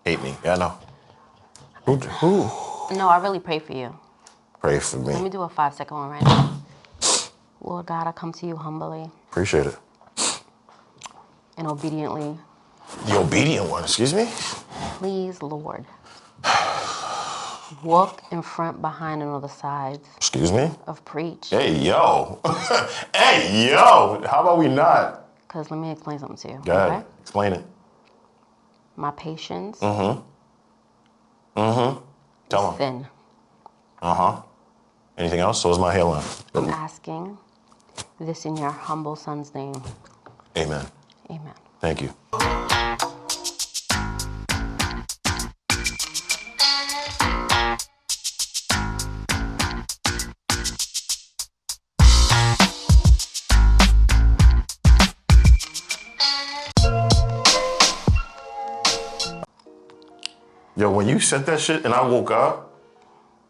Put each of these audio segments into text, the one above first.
hate me. Yeah, I know. Who? No, I really pray for you. Pray for me. Let me do a 5-second one right now. Lord God, I come to you humbly Appreciate it. and obediently. The obedient one, excuse me? Please, Lord, walk in front, behind, and on the sides Excuse me? of preach. Hey, yo. Hey, yo. How about we not? Because let me explain something to you. Go ahead. Okay? Explain it. My patience Tell is him. thin. Anything else? So is my hairline. I'm asking this in your humble son's name. Amen. Amen. Thank you. Yo, when you said that shit and I woke up,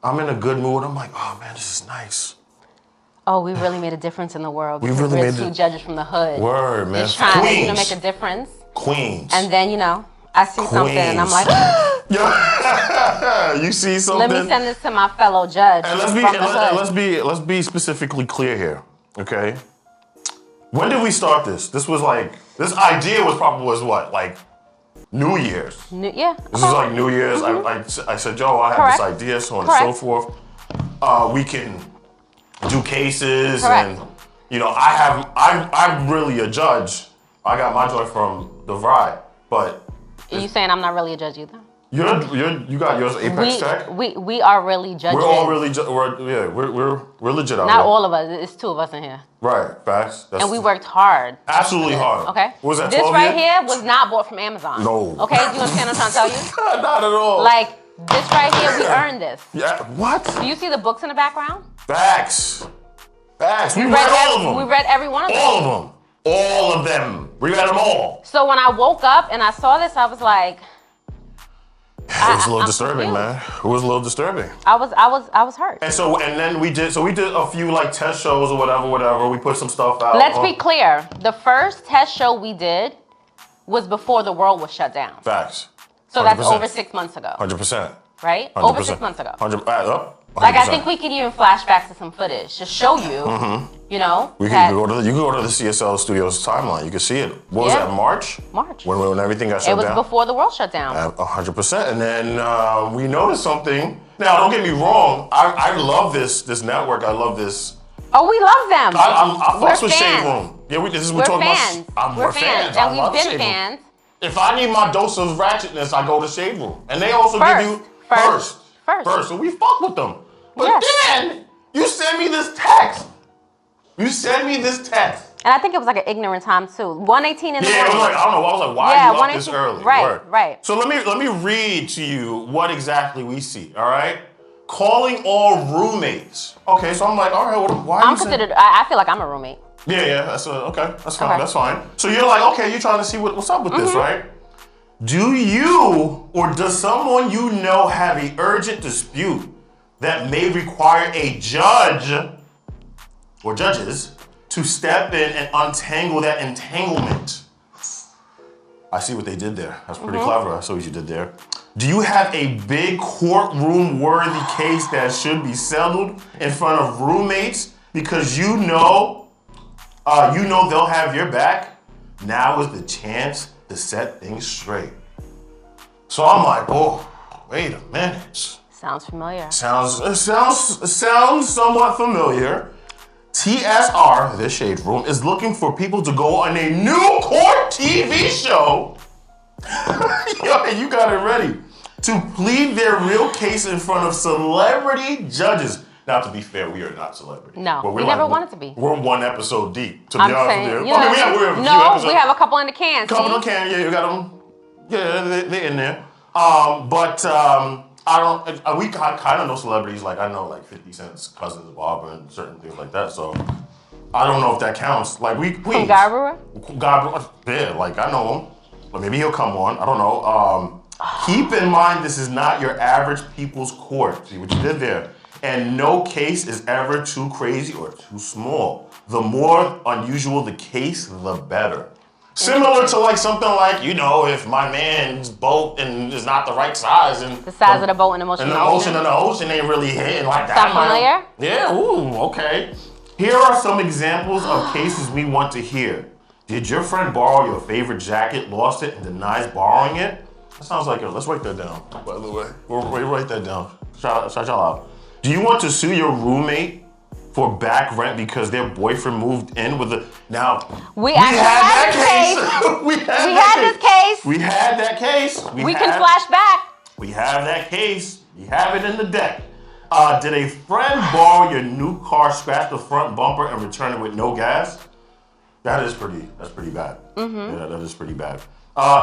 I'm in a good mood. I'm like, oh man, this is nice. Oh, we really made a difference in the world. We Because really we're made two a judges from the hood. Word, man. Just trying to, Queens. make a difference. Queens. And then, I see something and I'm like, Yo, you see something? let me send this to my fellow judge And from the hood. let's be specifically clear here, okay? When did we start this? This idea was what, like New Year's? Yeah. This is like New Year's. I said, yo, I have this idea, so on and so forth. We can do cases, and I'm really a judge. I got my joint from the Ride, but Are you saying I'm not really a judge either? you got yours Apex Tech. We are really judges. We're all really we're legit out Not here. all of us. It's 2 of us in here. Right, facts. And we worked hard. absolutely hard. Okay. What was that? This 12 right years? here was not bought from Amazon. No. Okay. Do you understand what I'm trying to tell you? Not at all. Like this right here, we earned this. Yeah. What? Do you see the books in the background? Facts. Facts. We read all of them. We read every one of them. All of them. All of them. We read them all. So when I woke up and I saw this, I was like, It was a little I'm disturbing, confused. man. It was a little disturbing. I was hurt. And then we did a few like test shows or whatever. We put some stuff out. Let's be clear. The first test show we did was before the world was shut down. Facts. So that's 100%. over 6 months ago, 100%. right? 100%. Over 6 months ago. 100%. Like I think we could even flashback to some footage to show you, You can go to the CSL Studios timeline. You can see it. What was that? March. When everything got shut down. It was before the world shut down. 100%. And then we noticed something. Now, don't get me wrong. I love this network. I love this. Oh, we love them. I We're fucks with fans. Shade Room. Yeah, We're fans. We're fans. And we've been fans. If I need my dose of ratchetness, I go to Shade Room. And they also give you first. So we fuck with them. But then you send me this text. And I think it was like an ignorant time too. 1:18 in the morning. Yeah, it was like, I don't know. I was like, why are you up this early? Right. So let me read to you what exactly we see. All right, calling all roommates. Okay, so I'm like, all right, why? I'm considered. I feel like I'm a roommate. Yeah. That's okay. That's fine. Okay. That's fine. So you're like, okay, you're trying to see what's up with this, right? Do you or does someone you know have an urgent dispute that may require a judge or judges to step in and untangle that entanglement? I see what they did there. That's pretty clever. I saw what you did there. Do you have a big courtroom-worthy case that should be settled in front of roommates because you know they'll have your back? Now is the chance to set things straight. So I'm like, oh, wait a minute. Sounds familiar. Sounds somewhat familiar. TSR, the Shade Room, is looking for people to go on a new court TV show. Yo, you got it ready. To plead their real case in front of celebrity judges. Now, to be fair, we are not celebrity. No, but we never wanted to be. We're 1 episode deep, to be honest with you. We have a couple in the can. Couple in the can, yeah, you got them. Yeah, they're in there. I don't. We kind of know celebrities. Like I know, like 50 Cent's cousins, Barbara, and certain things like that. So I don't know if that counts. Like we From Garbara? Yeah, like I know him. But maybe he'll come on. I don't know. Keep in mind, this is not your average people's court. See what you did there. And no case is ever too crazy or too small. The more unusual the case, the better. Similar to like something like, you know, if my man's boat and is not the right size and the size of the boat and the motion of the ocean ain't really hitting like that. Sound familiar? Yeah, ooh, okay. Here are some examples of cases we want to hear. Did your friend borrow your favorite jacket, lost it, and denies borrowing it? That sounds like it. Let's write that down, by the way. We'll write that down. Shout y'all out. Do you want to sue your roommate for back rent because their boyfriend moved in with a... Now, we had that case. We had this case. We had that case. We can flash back. We have that case. We have it in the deck. Did a friend borrow your new car, scratch the front bumper, and return it with no gas? That's pretty bad. Yeah, that is pretty bad.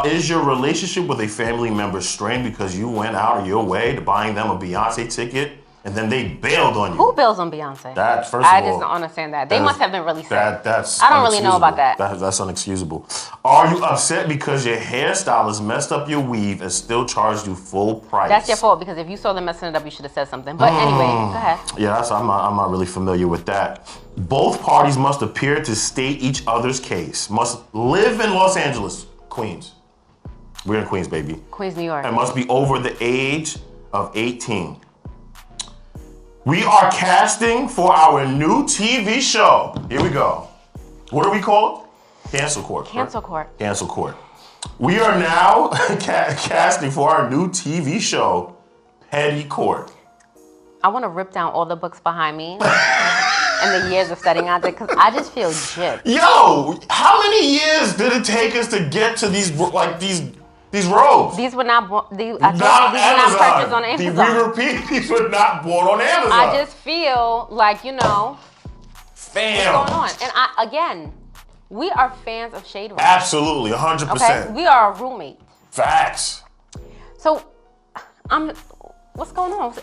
Is your relationship with a family member strained because you went out of your way to buying them a Beyonce ticket and then they bailed on you? Who bails on Beyonce? That, first of all, I just don't understand that. They must have been really sad. That's I don't really know about that. That's unexcusable. Are you upset because your hairstylist messed up your weave and still charged you full price? That's your fault, because if you saw them messing it up, you should have said something. But anyway, go ahead. Yeah, I'm not really familiar with that. Both parties must appear to state each other's case. Must live in Los Angeles, Queens. We're in Queens, baby. Queens, New York. And must be over the age of 18. We are casting for our new TV show. Here we go. What are we called? Cancel Court. Cancel Court. Cancel Court. We are now casting for our new TV show, Petty Court. I want to rip down all the books behind me and the years of studying out there, because I just feel gypped. Yo, how many years did it take us to get to these robes? These were not purchased on Amazon. We repeat, these were not bought on Amazon. I just feel like, Fam. What's going on? And again, we are fans of Shade Room. Absolutely, 100%. Okay? We are a roommate. Facts. So, what's going on?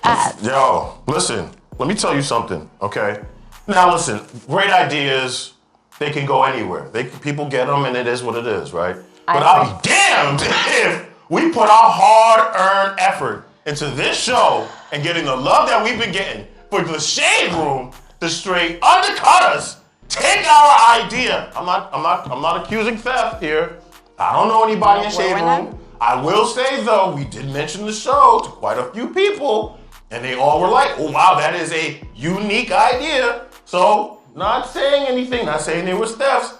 Yo, listen, let me tell you something, okay? Now listen, great ideas, they can go anywhere. People get them and it is what it is, right? But I'll be damned if we put our hard-earned effort into this show and getting the love that we've been getting for the Shade Room to straight undercut us, take our idea. I'm not accusing theft here. I don't know anybody in Shade Room. I will say though, we did mention the show to quite a few people, and they all were like, "Oh wow, that is a unique idea." So, not saying anything, not saying there was thefts.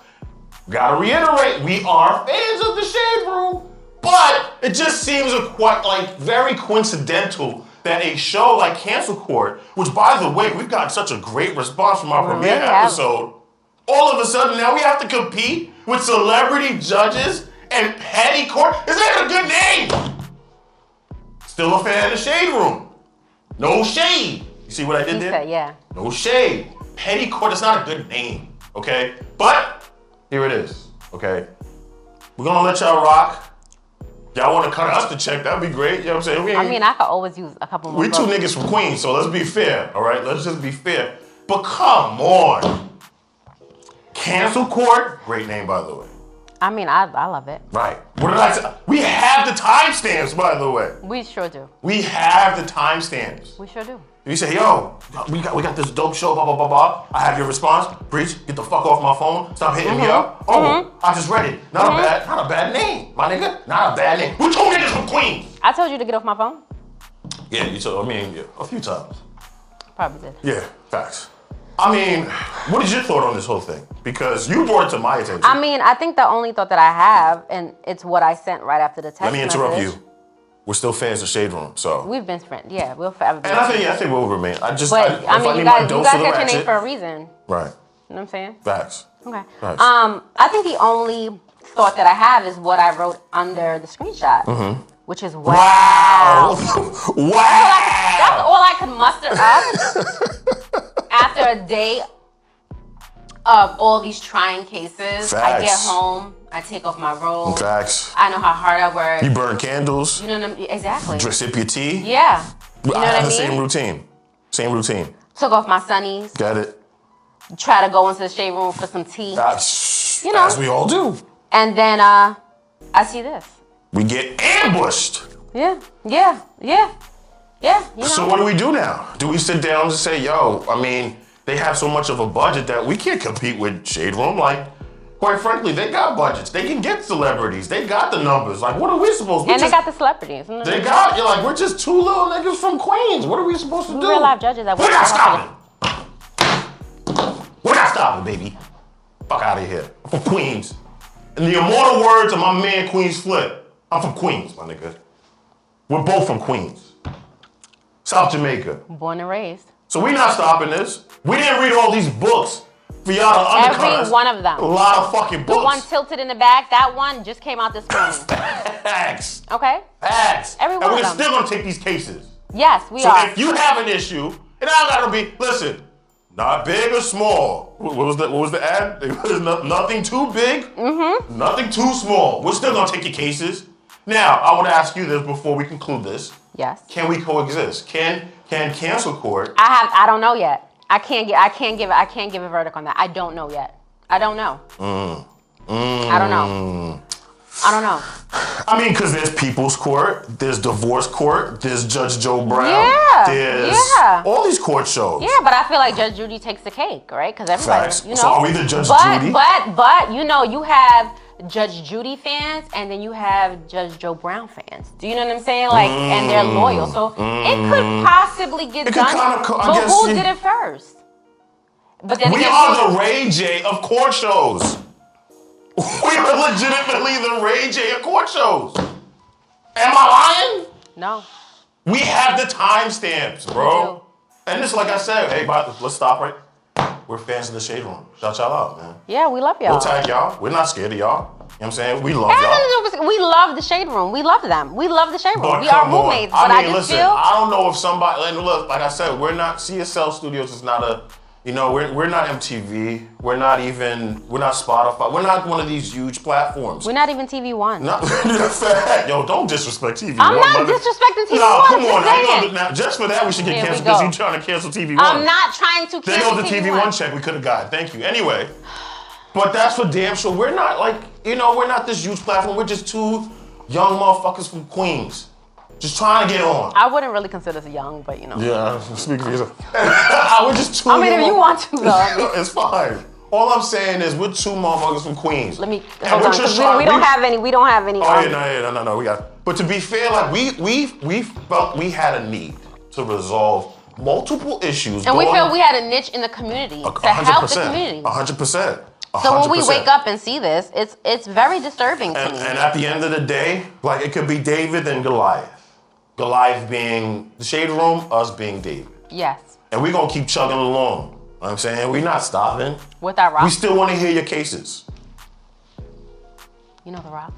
Gotta reiterate, we are fans of the Shade Room, but it just seems very coincidental that a show like Cancel Court, which by the way, we've gotten such a great response from our premiere episode, all of a sudden now we have to compete with celebrity judges and Petty Court. Is that a good name? Still a fan of the Shade Room. No shade. You see what I did there? Yeah. No shade. Petty Court is not a good name, okay? But here it is, okay? We're gonna let y'all rock. Y'all wanna cut us the check, that'd be great, you know what I'm saying? I could always use a couple more. We two niggas from Queens, so let's be fair, all right? Let's just be fair. But come on. Cancel Court, great name, by the way. I love it. Right. What did I say? We have the timestamps, by the way. We sure do. We have the timestamps. We sure do. You say, yo, we got this dope show, blah, blah, blah, blah. I have your response. Breach, get the fuck off my phone. Stop hitting me up. Oh, I just read it. Not a bad name, my nigga. Not a bad name. Who told niggas from Queens? I told you to get off my phone. Yeah, you told a few times. Probably did. Yeah, facts. What is your thought on this whole thing? Because you brought it to my attention. I think the only thought that I have, and it's what I sent right after the text Let me interrupt message. you. We're still fans of Shade Room, so. We've been friends. Yeah, we'll forever be And I think we'll remain. you guys got your name for a reason. Right. You know what I'm saying? Facts. Okay. Facts. I think the only thought that I have is what I wrote under the screenshot, which is wow. Wow. That's all I could muster up after a day of all these trying cases. Facts. I get home, I take off my robe. Facts. I know how hard I work. You burn candles. You know what I mean? Exactly. Sip your tea. Yeah. You know I have what I the mean? Same routine. Took off my sunnies. Got it. Try to go into the shade room for some tea. As we all do. And then I see this. We get ambushed. Yeah. So what do we do now? Do we sit down and say, yo, they have so much of a budget that we can't compete with Shade Room. Like, Quite frankly, they got budgets. They can get celebrities. They got the numbers. Like, what are we supposed to do? And they got the celebrities. You're like, we're just two little niggas from Queens. What are we supposed to do? Real life judges that we're not stopping. We're not stopping, baby. Fuck out of here. I'm from Queens. In the immortal words of my man Queens Flip, I'm from Queens, my nigga. We're both from Queens. South Jamaica. Born and raised. So we're not stopping this. We didn't read all these books for y'all to undercut Every one of them. A lot of fucking books. The one tilted in the back, that one just came out this morning. Facts. Okay? Facts. Every one and of we're them. still gonna take these cases. Yes, we so are. So if you have an issue, it don't gotta be, listen, not big or small. What was the ad? It was nothing too big, nothing too small. We're still gonna take your cases. Now, I want to ask you this before we conclude this. Yes. Can we coexist? Can cancel court? I don't know yet. I can't give a verdict on that. I don't know yet. I don't know. I don't know. I don't know. I mean, because there's People's Court, there's Divorce Court, there's Judge Joe Brown, there's all these court shows. Yeah, but I feel like Judge Judy takes the cake, right? Because everybody, Facts. you know. So are we the Judge Judy? But you know, you have Judge Judy fans, and then you have Judge Joe Brown fans. Do you know what I'm saying? Like, and they're loyal, so it could possibly get done. But who did it first? But then we are the Ray J of court shows. We are legitimately the Ray J of court shows. Am I lying? No. We have the timestamps, bro. And this, like I said, hey, let's stop right. We're fans of the Shade Room. Shout y'all out, man. Yeah, we love y'all. We'll tag y'all. We're not scared of y'all. You know what I'm saying? We love y'all. We love the Shade Room. We love them. We love the Shade Room. But we are roommates. But I just feel. I don't know if somebody, and look, like I said, we're not, CSL Studios is not a, you know, we're not MTV. We're not Spotify. We're not one of these huge platforms. We're not even TV One. Yo, don't disrespect TV I'm not disrespecting TV no, One. Come on, saying. now, just for that we should get canceled because you're trying to cancel TV One. I'm not trying to cancel TV One. There goes the TV One check we could have got. Thank you. Anyway, but that's for damn sure. We're not like, you know, we're not this huge platform. We're just two young motherfuckers from Queens. Just trying to get on. I wouldn't really consider us young, but you know. Yeah, speak for yourself. We're just two. I mean, if you want to, though. It's fine. All I'm saying is we're two motherfuckers from Queens. Let me hold on, because we don't have any. We don't have any. Oh yeah, no. We got. But to be fair, like we felt we had a need to resolve multiple issues. And we feel we had a niche in the community to help the community. 100%. So when we wake up and see this, it's very disturbing to me. And at the end of the day, like it could be David and Goliath. Goliath being the Shade Room, us being David. Yes. And we're going to keep chugging along. You know what I'm saying? We're not stopping. With our rock. We still want to hear your cases. You know the rock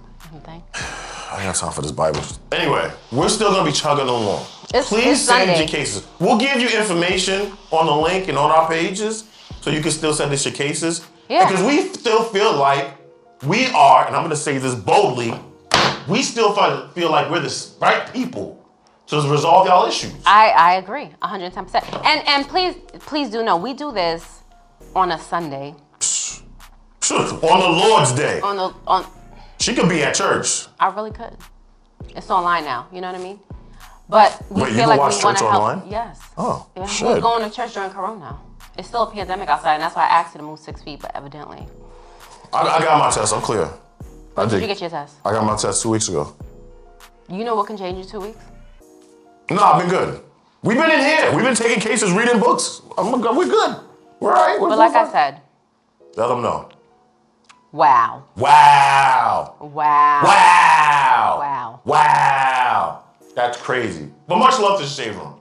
thing? I ain't got time for this Bible. Anyway, we're still going to be chugging along. Please send Sunday. your cases. We'll give you information on the link and on our pages so you can still send us your cases. Yeah. Because we still feel like we are, and I'm going to say this boldly, we still feel like we're the right people to resolve y'all issues. I agree, 110%. And please do know, we do this on a Sunday. On the Lord's Day. She could be at church. I really could. It's online now, you know what I mean? But we feel like we want to help. Online? Yes. Oh, yeah, shit. We're going to church during Corona. It's still a pandemic outside, and that's why I asked you to move 6 feet, but evidently. I got my test, I'm clear. When did you get your test? I got my test 2 weeks ago. You know what can change in 2 weeks? No, I've been good. We've been in here. We've been taking cases, reading books. We're good. We're all right. But like I said. Let them know. Wow. Wow. Wow. Wow. Wow. Wow. That's crazy. But much love to the Shade Room.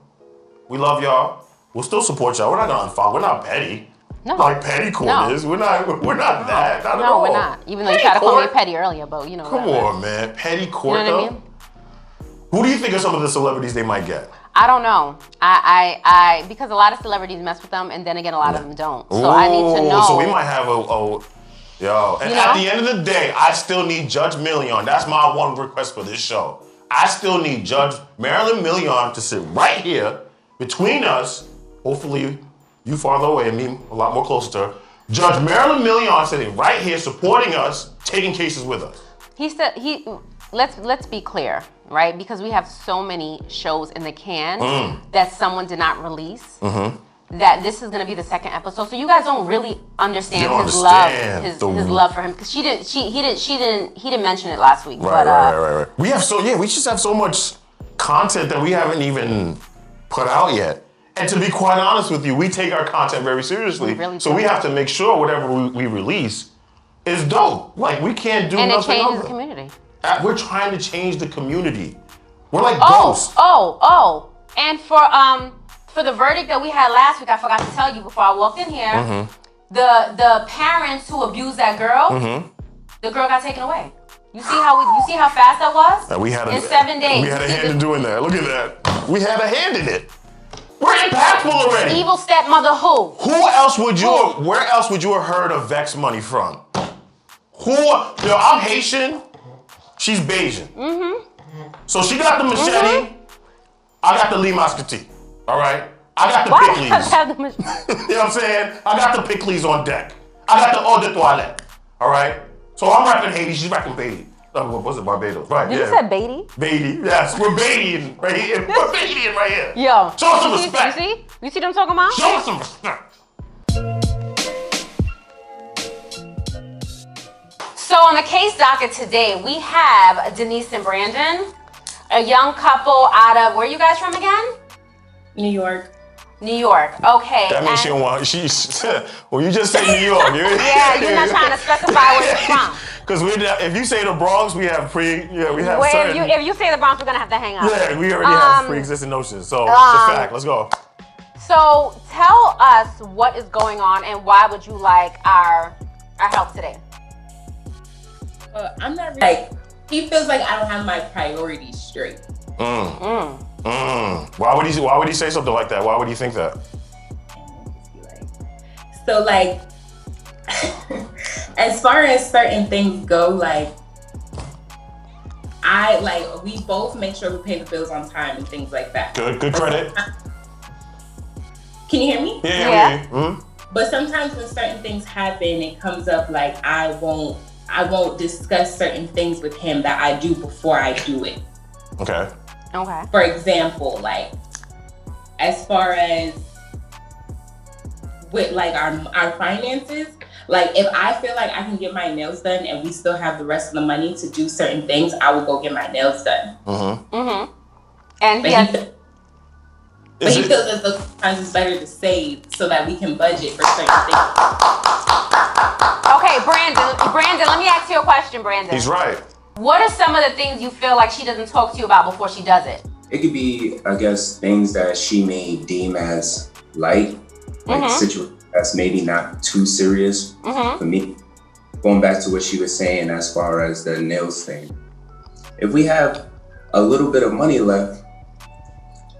We love y'all. We'll still support y'all. We're not gonna unfollow. We're not petty. No. Like petty court is. We're not that. Not at all. No, we're not. Even though you tried to call me petty earlier, but you know. Come on, man. Petty court, you know what though? I mean? Who do you think are some of the celebrities they might get? I don't know. I because a lot of celebrities mess with them, and then again, a lot of them don't. So I need to know. So we might have yo. And at the end of the day, I still need Judge Million. That's my one request for this show. I still need Judge Marilyn Million to sit right here between us. Hopefully, you farther away and me a lot more closer to her. Judge Marilyn Million sitting right here, supporting us, taking cases with us. He said Let's be clear, right? Because we have so many shows in the can that someone did not release. that this is gonna be the second episode, so you guys don't really understand his love for him, because he didn't mention it last week. Right. We just have so much content that we haven't even put out yet. And to be quite honest with you, we take our content very seriously. We have to make sure whatever we release is dope. Like, we can't do nothing else. And it changes the community. We're trying to change the community. We're like ghosts. And for the verdict that we had last week, I forgot to tell you before I walked in here, the parents who abused that girl, the girl got taken away. You see how fast that was? In 7 days. We had a hand in doing that. Look at that. We had a hand in it. We're impactful already. Evil stepmother who? Where else would you have heard of Vex money from? I'm Haitian. She's Bayesian. So she got the machete. I got the Lee Muscatine. All right? I got the pickles. You know what I'm saying? I got the pickles on deck. I got the eau de toilette. All right? So I'm rapping Haiti. She's rapping Beatty. Was it Barbados? Right, you said Beatty? Beatty, yes. We're Beattying right here. We're Beattying right here. Yo. Show us some respect. You see what I'm talking about? Show us some respect. So on the case docket today, we have Denise and Brandon, a young couple out of, where are you guys from again? New York. New York, okay. That means she don't want, well, you just say New York. Yeah, you're not trying to specify where you're from. Because if you say the Bronx, we have certain. If you say the Bronx, we're gonna have to hang up. Yeah, we already have pre-existing notions, so it's a fact. Let's go. So tell us what is going on and why would you like our help today? I'm not really, he feels like I don't have my priorities straight. Why would he say something like that? Why would he think that? So like, as far as certain things go, we both make sure we pay the bills on time and things like that. Good credit. Can you hear me? Yeah. But sometimes when certain things happen, it comes up like I won't discuss certain things with him that I do before I do it. Okay. For example, like as far as with like our finances, like if I feel like I can get my nails done and we still have the rest of the money to do certain things, I will go get my nails done. And he feels as though sometimes it's better to save so that we can budget for certain things. Okay, Brandon, let me ask you a question, Brandon. He's right. What are some of the things you feel like she doesn't talk to you about before she does it? It could be, I guess, things that she may deem as light, like situations that's maybe not too serious for me. Going back to what she was saying as far as the nails thing. If we have a little bit of money left,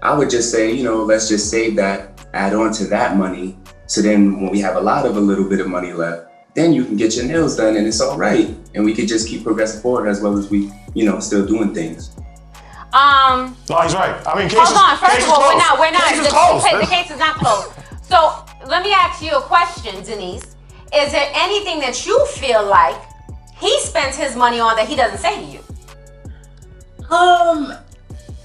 I would just say, let's just save that, add on to that money. So then when we have a little bit of money left, then you can get your nails done and it's all right. And we could just keep progressing forward as well as we, still doing things. No, he's right. I mean, hold on. First of all, we're not. The case is not closed. So let me ask you a question, Denise. Is there anything that you feel like he spends his money on that he doesn't say to you?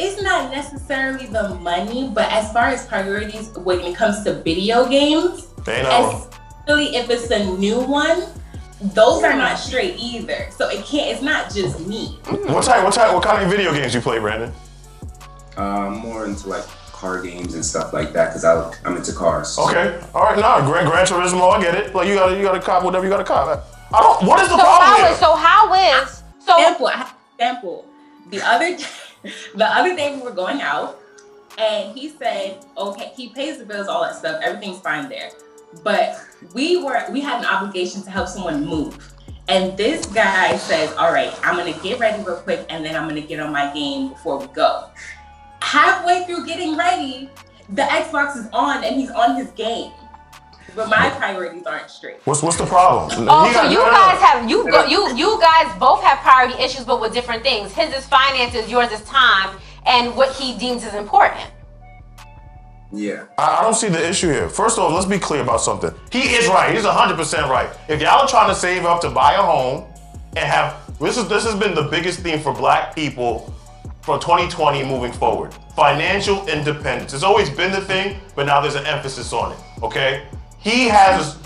It's not necessarily the money, but as far as priorities when it comes to video games, especially if it's a new one, those are not straight either. So it's not just me. What kind of video games you play, Brandon? More into like car games and stuff like that because I'm into cars. Okay, all right, Gran Turismo, I get it. Like you gotta cop whatever you gotta cop. What is the problem here? Example. The other day we were going out, and he said, okay, he pays the bills, all that stuff, everything's fine there. But we had an obligation to help someone move. And this guy says, all right, I'm gonna get ready real quick and then I'm gonna get on my game before we go. Halfway through getting ready, the Xbox is on and he's on his game. But my priorities aren't straight. What's the problem? So you guys both have priority issues, but with different things. His is finances, yours is time, and what he deems is important. Yeah. I don't see the issue here. First of all, let's be clear about something. He is right. He's 100% right. If y'all are trying to save up to buy a home and have, this has been the biggest theme for Black people for 2020 moving forward. Financial independence. It's always been the thing, but now there's an emphasis on it, okay? He does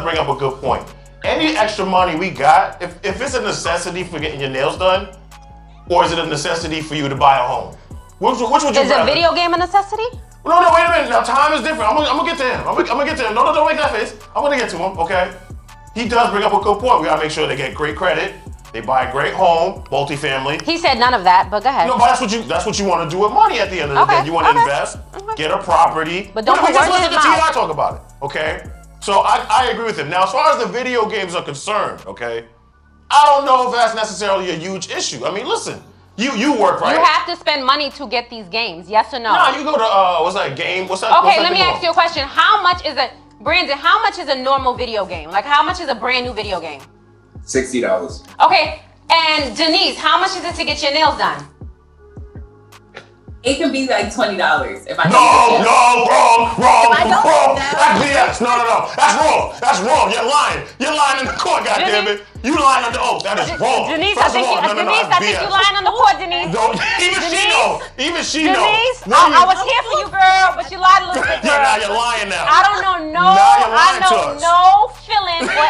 bring up a good point. Any extra money we got, if it's a necessity for getting your nails done, or is it a necessity for you to buy a home? Which would you rather? Is a video game a necessity? No, wait a minute. Now, time is different. I'm gonna get to him. I'm gonna get to him. No, don't make that face. I'm gonna get to him, okay? He does bring up a good point. We gotta make sure they get great credit. They buy a great home, multifamily. He said none of that, but go ahead. No, but that's what you want to do with money at the end of the day. You want to invest, get a property. But don't we just words listen in to his mouth. T.I. talk about it, okay? So I agree with him. Now, as far as the video games are concerned, okay, I don't know if that's necessarily a huge issue. I mean, listen, you work, right? You have to spend money to get these games, yes or no? No, you go to, what's that game? What's that? Okay, let me ask you a question. How much is Brandon, how much is a normal video game? Like, how much is a brand new video game? $60. Okay, and Denise, how much is it to get your nails done? It can be like $20 if I wrong. That's That's BS. No. That's wrong. You're lying in the court, goddammit. You lying on the oath. That is wrong. Denise, I think you're lying on the court, Denise. Even she knows. Denise, I was here for you, girl, but you lied a little bit, girl. Yeah, now you're lying now. I don't know no feeling or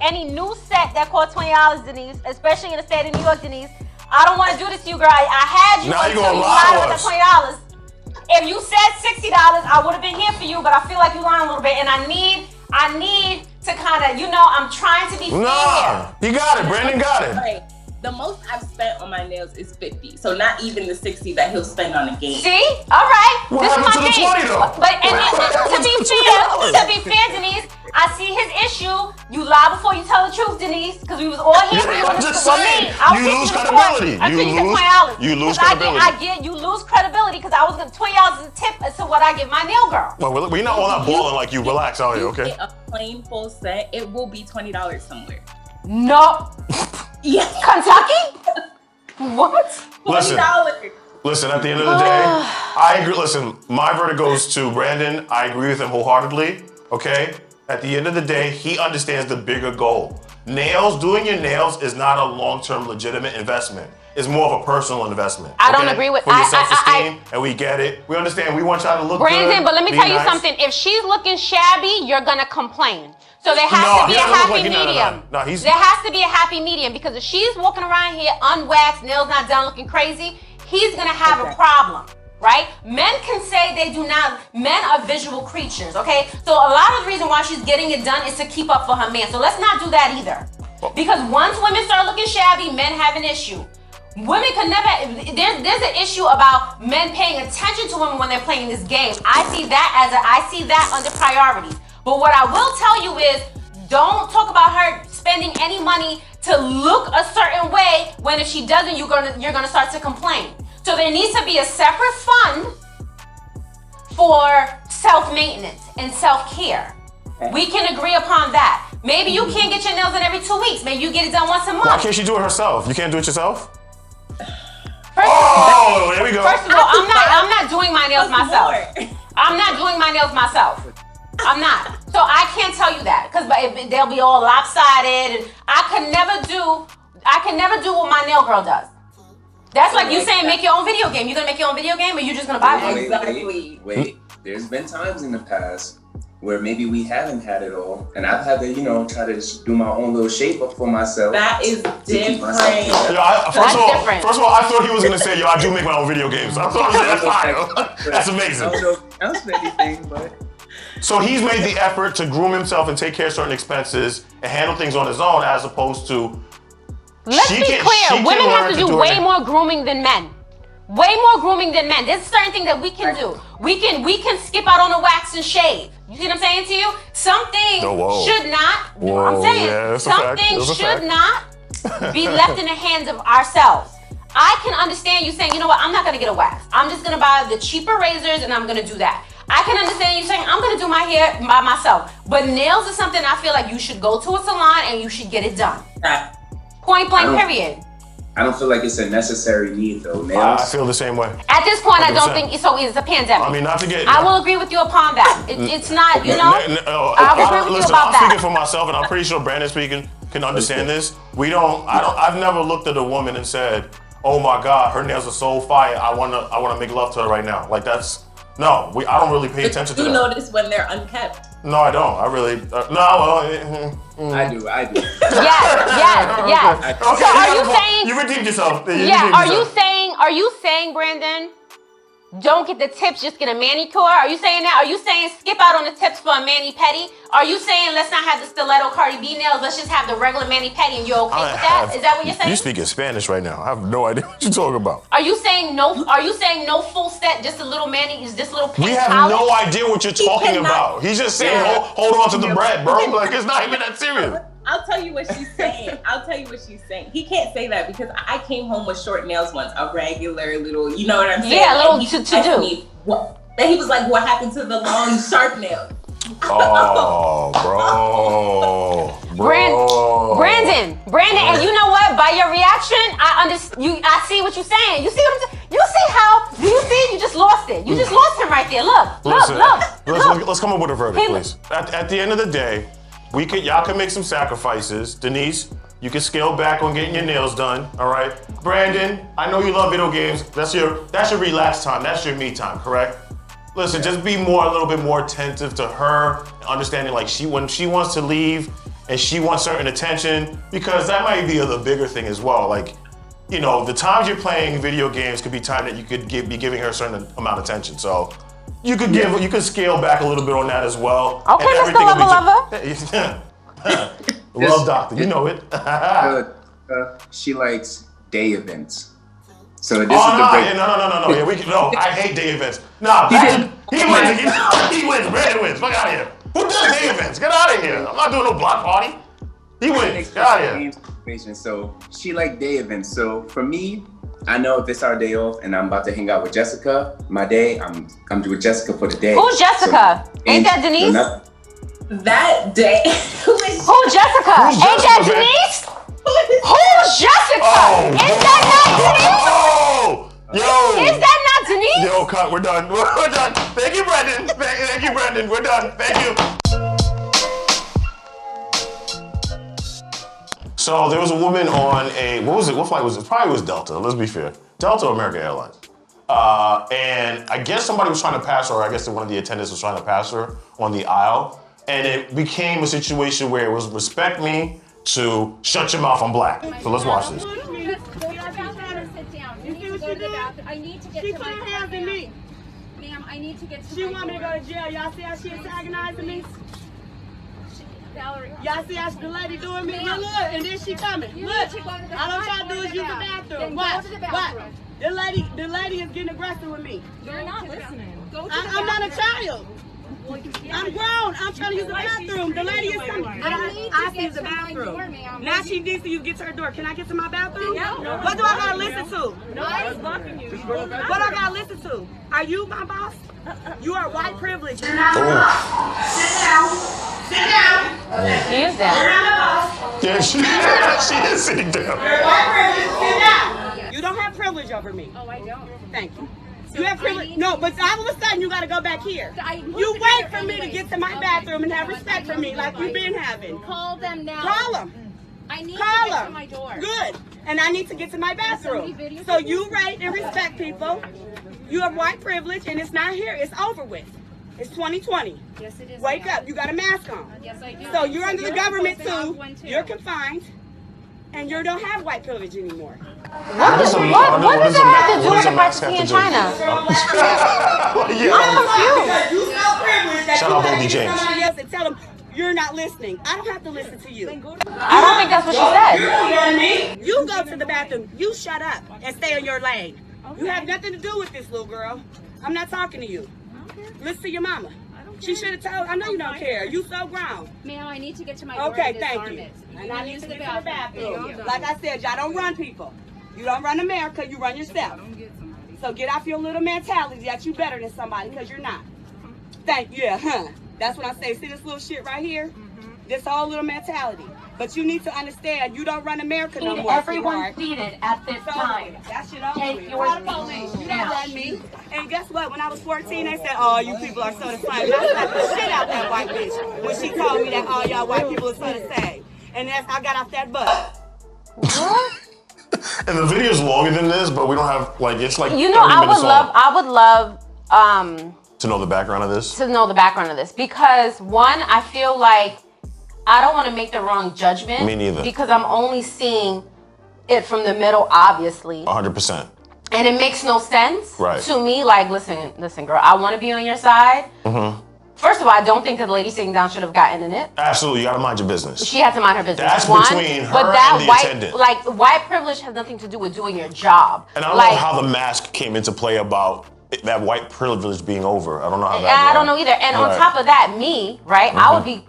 any new set that cost $20, Denise, especially in the state of New York, Denise. I don't want to do this to you, girl. I had you now until you lied with the $20. If you said $60, I would have been here for you, but I feel like you're lying a little bit, and I need to kind of, I'm trying to be fair. Nah, you got it. Brandon got it. Right. The most I've spent on my nails is $50, so not even the $60 that he'll spend on a game. See? All right. What this happened is to my the thing. 20 though? But to be fair, Denise, I see his issue. You lie before you tell the truth, Denise, because we was all here for you. I'm just saying, you lose credibility. You lose credibility. You lose credibility because I was going to $20 as a tip as to what I give my nail girl. Well, we're not all that balling like you. Relax out here, okay? Get a plain full set, it will be $20 somewhere. No. Yes. Kentucky? What? $20. Listen, at the end of the day, I agree. Listen, my verdict goes to Brandon. I agree with him wholeheartedly, okay? At the end of the day, he understands the bigger goal. Doing your nails is not a long-term legitimate investment. It's more of a personal investment. I don't agree with for your self-esteem, and we get it. We understand. We want y'all to look Brandon, good. but let me tell you something. If she's looking shabby, you're gonna complain. So there has to be a happy medium. There has to be a happy medium because if she's walking around here unwaxed, nails not done, looking crazy, he's gonna have a problem. Right? Men can say they do not. Men are visual creatures, okay? So a lot of the reason why she's getting it done is to keep up for her man. So let's not do that either. Because once women start looking shabby, men have an issue. Women can never, there's an issue about men paying attention to women when they're playing this game. I see that under priorities. But what I will tell you is, don't talk about her spending any money to look a certain way when if she doesn't, you're gonna start to complain. So there needs to be a separate fund for self-maintenance and self-care. Okay. We can agree upon that. Maybe you can't get your nails done every 2 weeks. Maybe you get it done once a month. Why can't she do it herself? You can't do it yourself? There we go. First of all, I'm not doing my nails myself. I'm not doing my nails myself. I'm not. So I can't tell you that because they'll be all lopsided, and I can never do what my nail girl does. That's like you saying make your own video game. You gonna make your own video game, or you just gonna buy one? Exactly. Wait. There's been times in the past where maybe we haven't had it all, and I've had to, try to just do my own little shape up for myself. That is different. First of all, I thought he was gonna say, I do make my own video games. I thought that's fine. That's amazing. I don't know if it counts for anything, but. So he's made the effort to groom himself and take care of certain expenses and handle things on his own, as opposed to. Let's be clear. Women have to do way more grooming than men. Way more grooming than men. There's certain things that we can do. We can skip out on the wax and shave. You see what I'm saying to you? Some things should not. I'm saying some things should not be left in the hands of ourselves. I can understand you saying, you know what? I'm not gonna get a wax. I'm just gonna buy the cheaper razors and I'm gonna do that. I can understand you saying, I'm gonna do my hair by myself. But nails is something I feel like you should go to a salon and you should get it done. Right. Point blank, period. I don't feel like it's a necessary need though. Nails. I feel the same way. At this point, 100%. I don't think so. It's a pandemic. I mean, not to get. I will agree with you upon that. It's not, I will agree with you about I'm that. speaking for myself, and I'm pretty sure Brandon can understand this. I've never looked at a woman and said, oh my God, her nails are so fire. I wanna make love to her right now. Like I don't really pay attention to that. You notice when they're unkept. No, I don't. I really I do. Yes. Okay, So are you saying you redeemed yourself? Are you saying, Brandon, don't get the tips, just get a manicure? Are you saying that? Are you saying skip out on the tips for a mani-pedi? Are you saying let's not have the stiletto Cardi B nails, let's just have the regular mani-pedi and you're okay with that? Is that what you're saying? You speaking Spanish right now. I have no idea what you're talking about. Are you saying no full set, just a little just a little pink We have polish? no idea what you're talking about. He's just saying hold on to the bread, bro. Like it's not even that serious. I'll tell you what she's saying. He can't say that because I came home with short nails once, a regular little, you know what I'm saying? Yeah, a little to-do. Then he was like, what happened to the long, sharp nails? Oh, bro. Brandon, and you know what? By your reaction, I see what you're saying. You see what I'm saying? You just lost it. You just lost him right there. Look. Let's come up with a verdict, please. At the end of the day, y'all can make some sacrifices. Denise, you can scale back on getting your nails done, all right? Brandon, I know you love video games. That's your relaxed time. That's your me time, correct? Listen, just be a little bit more attentive to her, understanding like when she wants to leave and she wants certain attention, because that might be the bigger thing as well. Like, you know, the times you're playing video games could be time that you could be giving her a certain amount of attention. So you could scale back a little bit on that as well. Okay, Mr. Lover. Love doctor, you know it. She likes day events. So this is the break. No. I hate day events. Nah, he wins. Brandon wins. Fuck out of here. Who does day events? Get out of here. I'm not doing no block party. He wins. Get out of here. So she like day events. So for me, I know if it's our day off and I'm about to hang out with Jessica, my day, I'm with Jessica for the day. Who's Jessica? Ain't that Denise? That day. Who's Jessica? Ain't that Denise? Who's Jessica? Oh, is that not Denise? Oh, yo. Is that not Denise? Yo, cut. We're done. We're done. Thank you, Brandon. Thank you, Brandon. We're done. Thank you. So there was a woman on what flight was it? Probably was Delta. Let's be fair. Delta or American Airlines. And I guess somebody was trying to pass her, or I guess one of the attendants was trying to pass her on the aisle. And it became a situation where it was respect me to shut your mouth, I'm black. So let's watch this. I need to get to my bathroom. Ma'am, I need to get to my She want me to go to jail. Y'all see how she antagonizing me? Valerie. Y'all see how the lady doing me? Look, and then she coming. Look, all I'm trying to do is use the bathroom. What? The lady is getting aggressive with me. You're not listening. I'm not a child. I'm grown. I'm trying to use the bathroom. The lady is coming. I see the bathroom. Now she needs to get to her door. Can I get to my bathroom? No. What do I gotta listen to? No, I was blocking you. What do I gotta listen to? Are you my boss? You are white privilege. Sit down. He is down. You're not my boss. Yeah, she is sitting down. You're white privilege. Sit down. You don't have privilege over me. Oh, I don't. Thank you. You have privilege. No, but all of a sudden you gotta go back here. You wait for me to get to my bathroom and have respect for me like you've been having. Call them now. Call them. I need Call to get them. to my door. Good. And I need to get to my bathroom. So you rate and respect people. You have white privilege and it's not here. It's over with. It's 2020. Yes, it is. Wake up. You got a mask on. Yes, I do. So you're under the government too. Too. You're confined. And you don't have white privilege anymore. What does that have to do with the practicing in China? I'm confused. Shout out Bobby James. Somebody else and tell them you're not listening. I don't have to listen to you. I don't think that's what she said. You go to the bathroom. You shut up and stay in your lane. You have nothing to do with this, little girl. I'm not talking to you. Listen to your mama. She should have told. I know you don't care. You so grown. Ma'am, I need to get to my door. Okay, thank you. And I need to get to the bathroom. Like I said, y'all don't run people. You don't run America. You run yourself. So get off your little mentality that you better than somebody, because you're not. Thank you. Yeah, huh? That's what I say. See this little shit right here? This whole little mentality. But you need to understand, you don't run America no more. Everyone seated at this time. That shit over. Take your police. You now. don't run me. And guess what? When I was 14, they said, "Oh, you people are so the same." And I slapped the shit out that white bitch when she told me that all y'all white people are so the same. And that's I got off that bus. And the video's longer than this, but we don't have like it's like you know, 30 minutes long. I would love To know the background of this? To know the background of this. Because one, I feel like I don't want to make the wrong judgment. Me neither. Because I'm only seeing it from the middle, obviously. 100%. And it makes no sense Right. to me. Like, listen, girl, I want to be on your side. Mm-hmm. First of all, I don't think that the lady sitting down should have gotten in it. Absolutely, you gotta mind your business. She had to mind her business. That's one, between her but that and the white, attendant. Like, white privilege has nothing to do with doing your job. And I don't like, know how the mask came into play about that white privilege being over. I don't know how that I don't know either. And on top of that, me, right? I would be,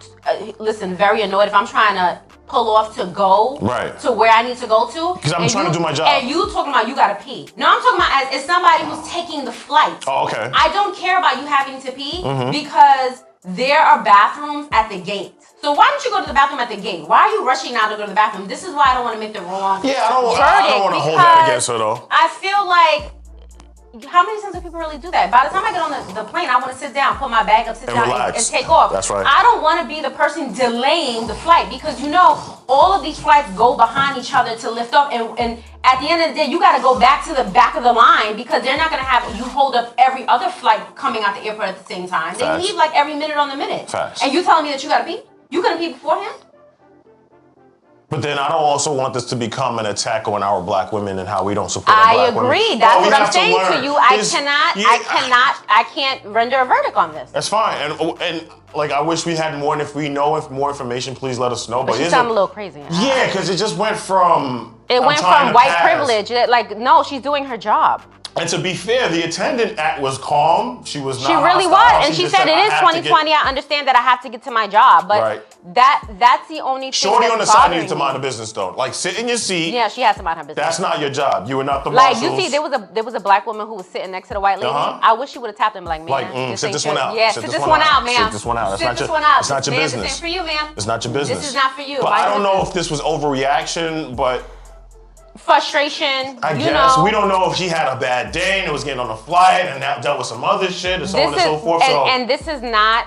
very annoyed if I'm trying to pull off to go to where I need to go to. Because I'm trying to do my job. And you talking about you gotta pee. No, I'm talking about as somebody who's taking the flight. Oh, okay. I don't care about you having to pee because there are bathrooms at the gate. So why don't you go to the bathroom at the gate? Why are you rushing now to go to the bathroom? This is why I don't want to make the wrong I don't want to hold that against her though. I feel like, how many times do people really do that? By the time I get on the plane, I want to sit down, put my bag up, sit down, and take off. That's right. I don't want to be the person delaying the flight because all of these flights go behind each other to lift up, and at the end of the day, you got to go back to the back of the line because they're not going to have you hold up every other flight coming out the airport at the same time. They leave like every minute on the minute. Facts. And you telling me that you got to pee? You couldn't pee before him? But then I don't also want this to become an attack on our black women and how we don't support our black women. I agree. That's what I'm saying to you. I can't render a verdict on this. That's fine. And like I wish we had more. And if we know more information, please let us know. But she sounded a little crazy. Yeah, because it just went from white privilege. Like, no, she's doing her job. And to be fair, the attendant was calm. She was not She really hostile. was. And she said, it is 2020. I understand that I have to get to my job. But that's the only thing Shorty that's on the side needed to me. mind the business, though. Like, sit in your seat. Yeah, she has to mind her business. That's not your job. You are not the like, marshals. you see, there was a black woman who was sitting next to the white lady. I wish she would have tapped him like, man, sit this one out. Yeah, sit this one out, ma'am. Sit this one out. Sit this one out. It's not your business. This ain't for you, ma'am. It's not your business. This is not for you. But I don't know if this was overreaction, but... frustration. I guess. We don't know if she had a bad day and was getting on a flight and now dealt with some other shit and so on and so forth. And this is not,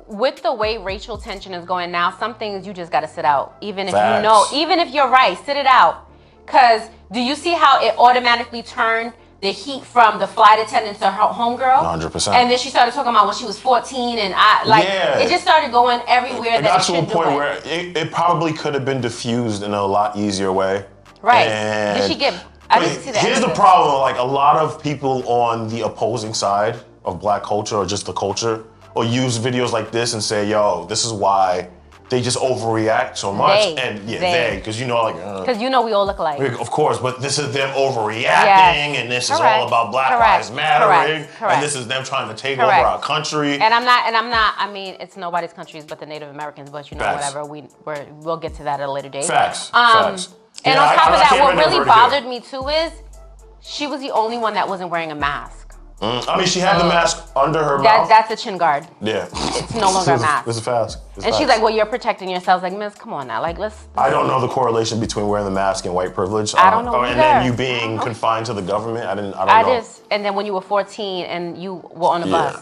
with the way racial tension is going now, some things you just got to sit out. Even if you know, even if you're right, sit it out. Because do you see how it automatically turned the heat from the flight attendant to her homegirl? 100%. And then she started talking about when she was 14 and it just started going everywhere. It got to a point where it probably could have been diffused in a lot easier way. Right. And did she get? I didn't see that. Here's the problem: like a lot of people on the opposing side of black culture or just the culture, or use videos like this and say, "Yo, this is why they just overreact so much." Because because we all look alike. Of course, but this is them overreacting, and this is all about Black Lives Mattering, and this is them trying to take over our country. And I'm not. I mean, it's nobody's countries but the Native Americans. But whatever. We'll get to that at a later date. Facts. And on top of that, what really bothered me too is she was the only one that wasn't wearing a mask. I mean, she had the mask under her mouth. That's a chin guard. Yeah. It's no longer a mask. This is fast. And she's like, well, you're protecting yourselves. Like, miss, come on now. Like, let's. I don't know the correlation between wearing the mask and white privilege. I don't know either. And then you being confined to the government. I don't know. And then when you were 14 and you were on the bus.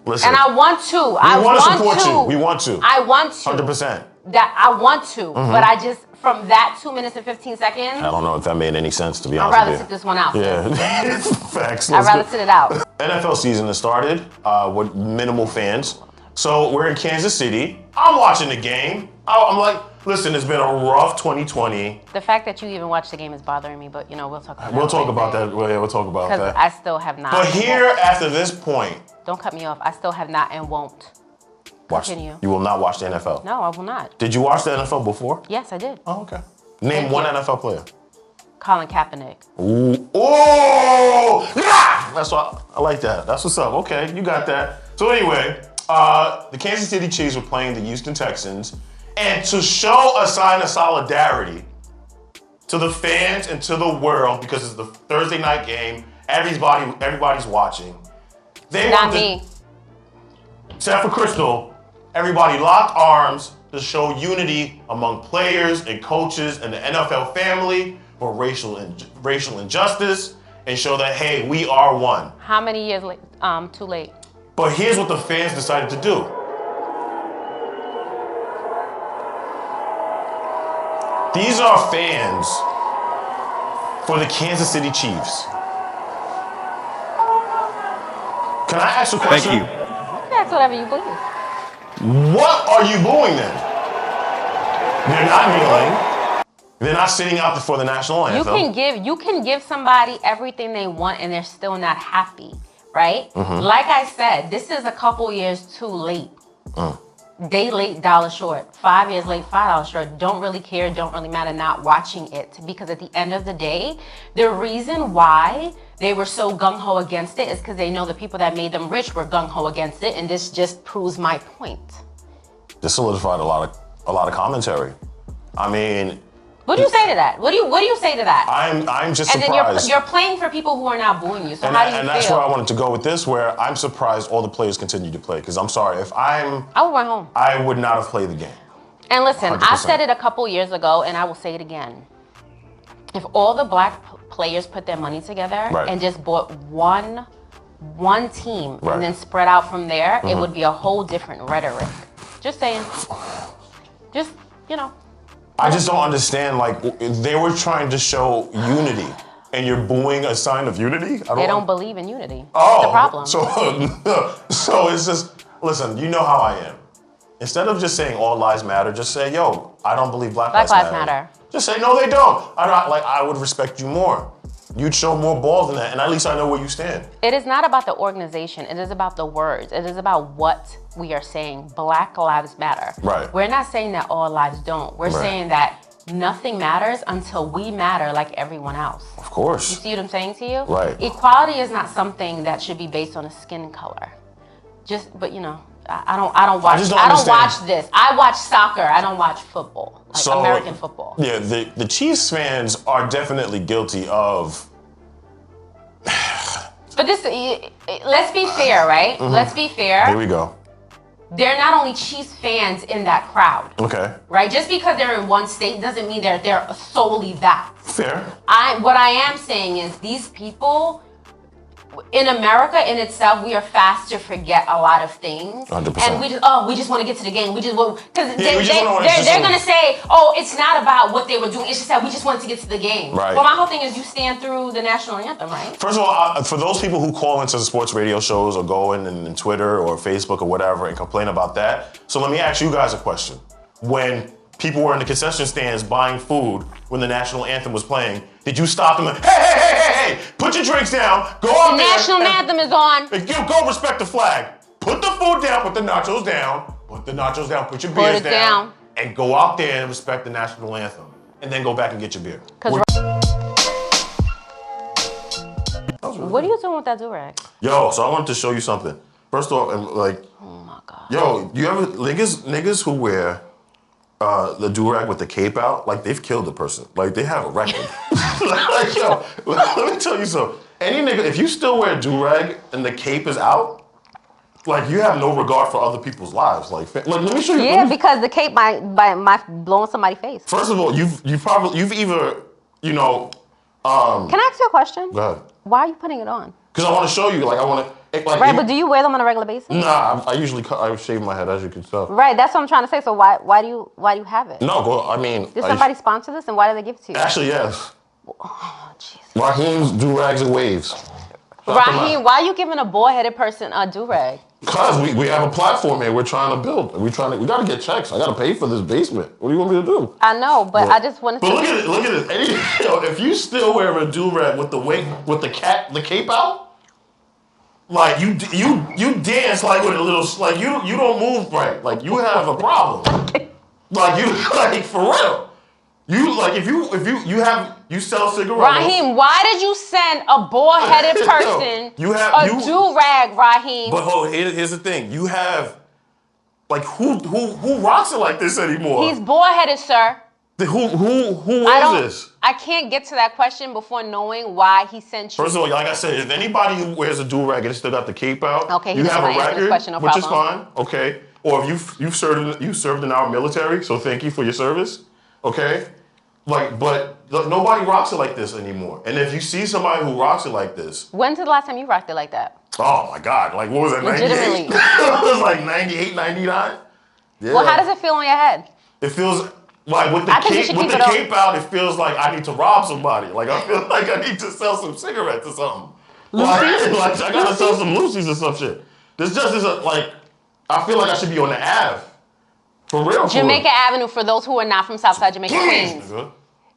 Listen. And I want to. We want to support you. We want to. I want to. 100%. That I want to, but I just, from that 2 minutes and 15 seconds. I don't know if that made any sense, to be honest I'd rather with you. sit this one out. Yeah. Facts. I'd rather sit it out. NFL season has started with minimal fans. So we're in Kansas City. I'm watching the game. I'm like, listen, it's been a rough 2020. The fact that you even watched the game is bothering me, but we'll talk about that. We'll talk about that. We'll talk about that. Because I still have not. But here, after this point. Don't cut me off. I still have not and won't. Continue. You will not watch the NFL? No, I will not. Did you watch the NFL before? Yes, I did. Oh, okay. Name one NFL player. Colin Kaepernick. Ooh. Oh! That's what I like that. That's what's up. Okay, you got that. So anyway, the Kansas City Chiefs were playing the Houston Texans, and to show a sign of solidarity to the fans and to the world, because it's the Thursday night game, everybody's watching. Not me. Except for Crystal, everybody locked arms to show unity among players and coaches and the NFL family for racial injustice and show that, hey, we are one. How many years too late? But here's what the fans decided to do. These are fans for the Kansas City Chiefs. Can I ask a question? Thank you. You can ask whatever you believe. What are you booing then? They're not kneeling. They're not sitting out for the national anthem. You can give somebody everything they want and they're still not happy, right? Like I said, this is a couple years too late. Day late, dollar short. 5 years late, $5 short. Don't really care, don't really matter not watching it. Because at the end of the day, the reason why they were so gung-ho against it is because they know the people that made them rich were gung-ho against it, and this just proves my point. This solidified a lot of commentary. I mean, what do you say to that? What do you say to that? I'm just surprised. And then you're playing for people who are not booing you. So how do you feel? And that's where I wanted to go with this, where I'm surprised all the players continue to play. Because I'm sorry, I would run home. I would not have played the game. And listen, 100%. I said it a couple years ago, and I will say it again. If all the black players put their money together and just bought one team and then spread out from there, it would be a whole different rhetoric. Just saying. Just, you know. I just don't understand, like, they were trying to show unity, and you're booing a sign of unity? They don't believe in unity. Oh, that's the problem. So it's just, listen, you know how I am. Instead of just saying all lives matter, just say, yo, I don't believe Black lives matter. Just say, no, they don't. I would respect you more. You'd show more balls than that, and at least I know where you stand. It is not about the organization. It is about the words. It is about what we are saying. Black lives matter. Right. We're not saying that all lives don't. We're saying that nothing matters until we matter like everyone else. Of course. You see what I'm saying to you? Right. Equality is not something that should be based on a skin color. But you know, I don't watch this. I watch soccer. I don't watch football. Like American football. Yeah, the Chiefs fans are definitely guilty of. But this, let's be fair, right? Let's be fair. Here we go. They're not only Chiefs fans in that crowd. Okay. Right? Just because they're in one state doesn't mean they're solely that. Fair. What I am saying is these people in America in itself, we are fast to forget a lot of things. 100%. And we just want to get to the game. Because they're going to say, oh, it's not about what they were doing. It's just that we just wanted to get to the game. Right. Well, my whole thing is you stand through the national anthem, right? First of all, for those people who call into the sports radio shows or go in Twitter or Facebook or whatever and complain about that, so let me ask you guys a question. When people were in the concession stands buying food when the national anthem was playing, did you stop them and, hey, put your drinks down, go out there. The national anthem is on. Go respect the flag. Put the food down, put the nachos down, put your beers down, and go out there and respect the national anthem. And then go back and get your beer. What are you doing with that do-rag? Yo, so I wanted to show you something. First off, oh my God. Yo, you ever, niggas who wear the do-rag with the cape out, like they've killed the person. Like they have a record. Like, yo, let me tell you something. Any nigga, if you still wear a do-rag and the cape is out, like you have no regard for other people's lives. Like let me show you. Yeah, because the cape might blow in somebody's face. First of all, you've either, you know. Can I ask you a question? Go ahead. Why are you putting it on? Because I want to show you, like I want to. Like, right, but do you wear them on a regular basis? Nah, I usually I shave my head, as you can tell. Right, that's what I'm trying to say. So why do you have it? No, I mean. Did somebody sponsor this, and why did they give it to you? Actually, yes. Oh, jeez. Raheem's do-rags and waves. Raheem, why are you giving a bald-headed person a do-rag? Because we have a platform here we're trying to build. We got to get checks. I got to pay for this basement. What do you want me to do? I know, but I just wanted to. But look at it. If you still wear a do-rag with the cape out, like you dance like with a little, like you don't move right. Like you have a problem. Like for real. You like if you sell cigarettes. Raheem, why did you send a bald-headed person a do-rag, Raheem? But here's the thing. You have like who rocks it like this anymore? He's bald-headed, sir. Who wears this? I can't get to that question before knowing why he sent you. First of all, like I said, if anybody who wears a do-rag and still got the cape out, okay, you have a record, question, no which is problem. fine, okay? Or if you served in our military, so thank you for your service, okay? Like, but nobody rocks it like this anymore. And if you see somebody who rocks it like this, when's the last time you rocked it like that? Oh my God! Like what was that? 98? It was like 98, 99. Yeah. Well, how does it feel on your head? It feels Like with the cape out, it feels like I need to rob somebody. Like I feel like I need to sell some cigarettes or something. Like I gotta sell some Lucy's or some shit. This just isn't like. I feel like I should be on the Ave. For real. Jamaica Avenue for those who are not from Southside Jamaica, Queens.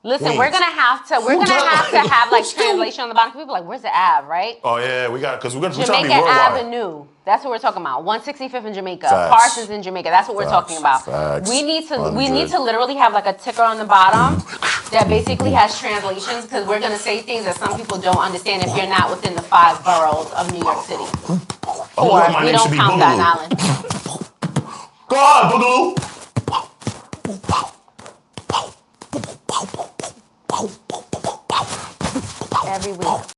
Listen, we're gonna have to have like translation on the bottom. People are like, where's the Ave, right? Oh yeah, we got because we're trying to be Jamaica worldwide. Avenue. That's what we're talking about. 165th in Jamaica, Facts. Parsons in Jamaica. That's what we're talking about. Facts. We need to literally have like a ticker on the bottom that basically has translations because we're gonna say things that some people don't understand if you're not within the 5 boroughs of New York City. Or we don't count Staten Island. Go on, Boogaloo.